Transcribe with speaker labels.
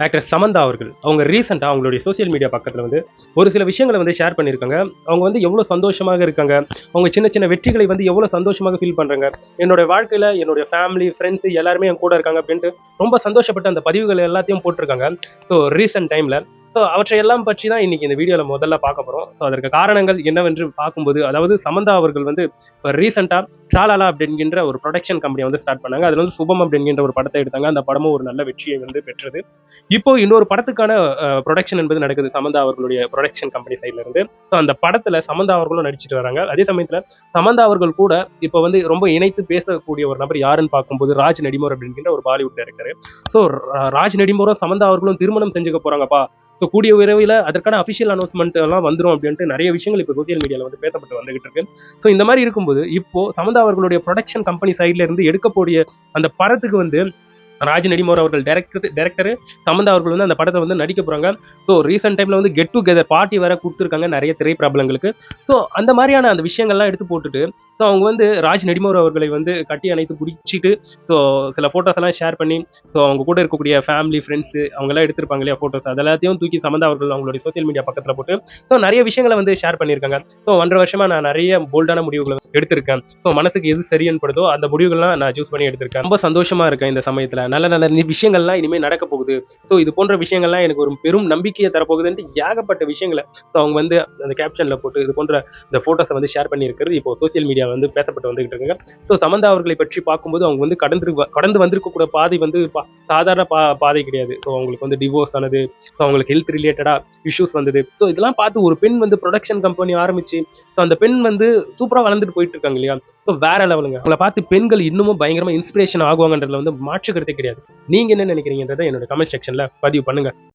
Speaker 1: Actor Samantha அவர்கள் அவங்க ரீசெண்டாக அவங்களுடைய சோசியல் மீடியா பக்கத்தில் வந்து ஒரு சில விஷயங்களை வந்து ஷேர் பண்ணியிருக்காங்க. அவங்க வந்து எவ்வளோ சந்தோஷமாக இருக்காங்க, அவங்க சின்ன சின்ன வெற்றிகளை வந்து எவ்வளோ சந்தோஷமாக ஃபீல் பண்ணுறாங்க, என்னோட வாழ்க்கையில் என்னுடைய ஃபேமிலி ஃப்ரெண்ட்ஸ் எல்லாருமே என் கூட இருக்காங்க அப்படின்ட்டு ரொம்ப சந்தோஷப்பட்டு அந்த பதிவுகள் எல்லாத்தையும் போட்டிருக்காங்க. ஸோ ரீசெண்ட் டைமில் ஸோ அவற்றை எல்லாம் பற்றி தான் இன்னைக்கு இந்த வீடியோவில் முதல்ல பார்க்க போகிறோம். ஸோ அதற்கு காரணங்கள் என்னவென்று பார்க்கும்போது, அதாவது சமந்தா அவர்கள் வந்து இப்போ ரீசெண்டாக ட்ராலாலா அப்படிங்கிற ஒரு ப்ரொடக்ஷன் கம்பெனியை வந்து ஸ்டார்ட் பண்ணாங்க. அதில் வந்து சுபம் அப்படிங்கிற ஒரு படத்தை எடுத்தாங்க. அந்த படமும் ஒரு நல்ல வெற்றியை வந்து பெற்றது. இப்போ இன்னொரு படத்துக்கான ப்ரொடக்ஷன் என்பது நடக்குது சமந்தா அவர்களுடைய ப்ரொடக்ஷன் கம்பெனி சைட்ல இருந்து. ஸோ அந்த படத்துல சமந்தா அவர்களும் நடிச்சிட்டு வராங்க. அதே சமயத்துல சமந்தா அவர்கள் கூட இப்போ வந்து ரொம்ப இணைத்து பேசக்கூடிய ஒரு நபர் யாருன்னு பார்க்கும்போது ராஜ் நடிமோர் அப்படிங்கிற ஒரு பாலிவுட் டைரக்டர். ஸோ ராஜ் நடிமோரும் சமந்தா அவர்களும் திருமணம் செஞ்சுக்க போறாங்கப்பா. ஸோ கூடிய விரைவில் அதற்கான அஃபிஷியல் அனௌன்ஸ்மெண்ட் எல்லாம் வந்துடும் அப்படின்ட்டு நிறைய விஷயங்கள் இப்போ சோசியல் மீடியாவில் வந்து பேசப்பட்டு வந்துகிட்டு இருக்கு. ஸோ இந்த மாதிரி இருக்கும்போது இப்போ சமந்தா அவர்களுடைய ப்ரொடக்ஷன் கம்பெனி சைட்ல இருந்து எடுக்கக்கூடிய அந்த படத்துக்கு வந்து ராஜ் நடிமோர் அவர்கள் டைரக்டர் சமந்தா அவர்கள் வந்து அந்த படத்தை வந்து நடிக்க போறாங்க. ஸோ ரீசெண்ட் டைம்ல வந்து கெட் டுகெதர் பார்ட்டி வேற கொடுத்துருக்காங்க நிறைய திரைப்பிரபலங்களுக்கு. ஸோ அந்த மாதிரியான அந்த விஷயங்கள்லாம் எடுத்து போட்டுட்டு ஸோ அவங்க வந்து ராஜ் நடிமோர் அவர்களை வந்து கட்டி அணைத்து பிடிச்சிட்டு ஸோ சில போட்டோஸ் எல்லாம் ஷேர் பண்ணி ஸோ அவங்க கூட இருக்கக்கூடிய ஃபேமிலி ஃப்ரெண்ட்ஸ் அவங்க எல்லாம் எடுத்திருப்பாங்க இல்லையா போட்டோஸ், அதெல்லாத்தையும் தூக்கி சமந்தா அவர்கள் அவங்களுடைய சோசியல் மீடியா பக்கத்தில் போட்டு ஸோ நிறைய விஷயங்களை வந்து ஷேர் பண்ணியிருக்காங்க. ஸோ 1.5 வருஷமா நான் நிறைய போல்டான முடிவுகளை எடுத்திருக்கேன். ஸோ மனசுக்கு எது சரின்னு படுதோ அந்த முடிவுகள்லாம் நான் சூஸ் பண்ணி எடுத்திருக்கேன். ரொம்ப சந்தோஷமா இருக்கேன் இந்த சமயத்தில். நல்ல நல்ல விஷயங்கள்லாம் இனிமேல் நடக்க போகுது. ஸோ இது போன்ற விஷயங்கள்லாம் எனக்கு ஒரு பெரும் நம்பிக்கையை தரப்போகுதுன்ட்டு ஏகப்பட்ட விஷயங்களை ஸோ அவங்க வந்து அந்த கேப்ஷன்ல போட்டு இது போன்ற இந்த போட்டோஸை வந்து ஷேர் பண்ணி இருக்கிறது இப்போ சோசியல் மீடியா வந்து பேசப்பட்டு வந்துகிட்டு இருக்காங்க. ஸோ சமந்தா அவர்களை பற்றி பார்க்கும்போது அவங்க வந்து கடந்து வந்திருக்கக்கூடிய பாதை வந்து சாதாரண பாதை கிடையாது. ஸோ அவங்களுக்கு வந்து டிவோர்ஸ் ஆனது, ஸோ அவங்களுக்கு ஹெல்த் ரிலேட்டடா இஷ்யூஸ் வந்தது. ஸோ இதெல்லாம் பார்த்து ஒரு பெண் வந்து ப்ரொடக்ஷன் கம்பெனி ஆரம்பிச்சு ஸோ அந்த பெண் வந்து சூப்பராக வளர்ந்துட்டு போயிட்டு இருக்காங்க இல்லையா. ஸோ வேற லெவலுங்க. அவங்களை பார்த்து பெண்கள் இன்னமும் பயங்கரமா இன்ஸ்பிரேஷன் ஆகுவாங்கன்றதுல வந்து மாற்று கருத்தே கிடையாது. நீங்க என்ன நினைக்கிறீங்கன்றதை என்னோட கமெண்ட் செக்ஷன்ல பதிவு பண்ணுங்க.